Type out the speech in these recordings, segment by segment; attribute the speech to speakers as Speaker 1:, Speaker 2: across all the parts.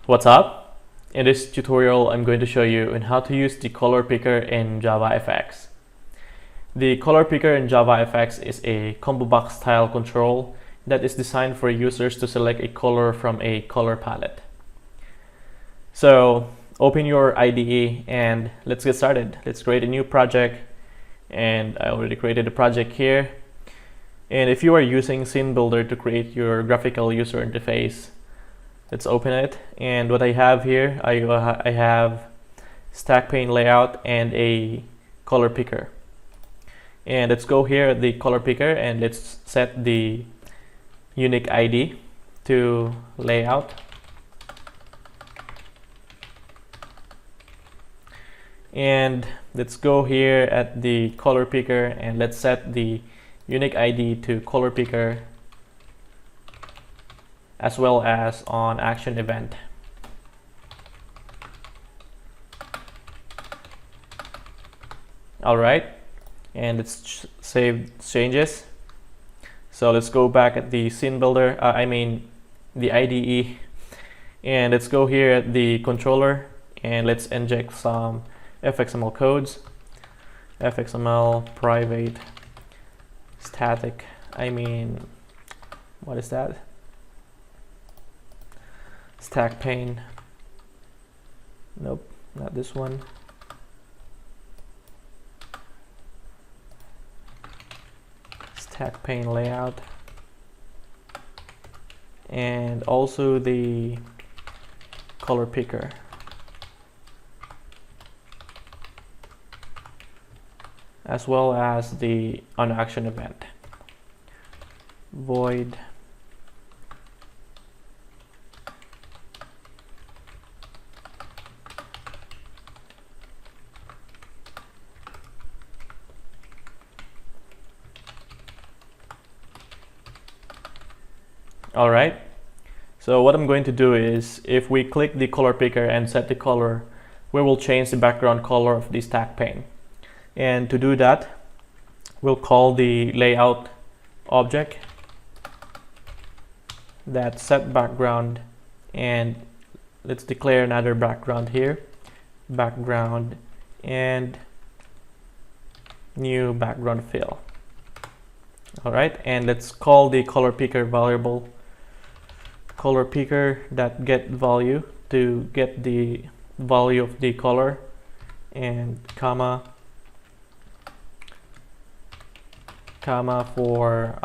Speaker 1: What's up? In this tutorial, I'm going to show you on how to use the color picker in JavaFX. The color picker in JavaFX is a combo box style control that is designed for users to select a color from a color palette. So open your IDE and let's get started. Let's create a new project, and I already created a project here. And if you are using Scene Builder to create your graphical user interface, let's open it. And what I have here, I have stack pane layout and a color picker. And let's go here at the color picker and let's set the unique ID to layout. And let's go here at the color picker and let's set the unique ID to color picker as well as on action event. Alright, and let's save changes. So let's go back at the scene builder, the IDE, and let's go here at the controller and let's inject some fxml codes. fxml private static, what is that? Stack pane, nope, not this one. Stack pane layout, and also the color picker. As well as the on action event. Void Alright, so what I'm going to do is, if we click the color picker and set the color, we will change the background color of the stack pane. And to do that, we'll call the layout object that set background, and let's declare another background here, background, and new background fill. Alright, and let's call the color picker variable color picker that get value to get the value of the color, and comma for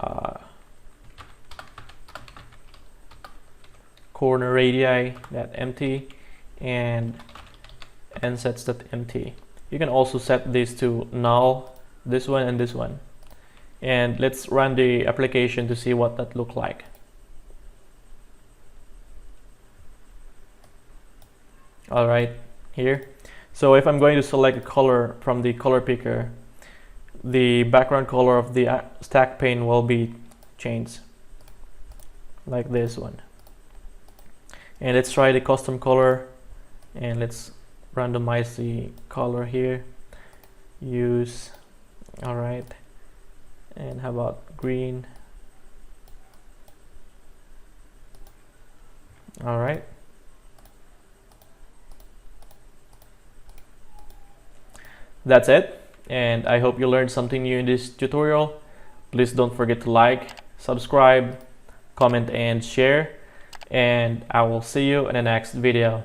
Speaker 1: corner radii that empty, and sets that empty. You can also set this to null, this one and this one. And let's run the application to see what that look like. Alright, here. So if I'm going to select a color from the color picker, the background color of the stack pane will be changed like this one. And let's try the custom color, and let's randomize the color here. Use, alright, and how about green? Alright. That's it, and I hope you learned something new in this tutorial. Please don't forget to like, subscribe, comment, and share, and I will see you in the next video.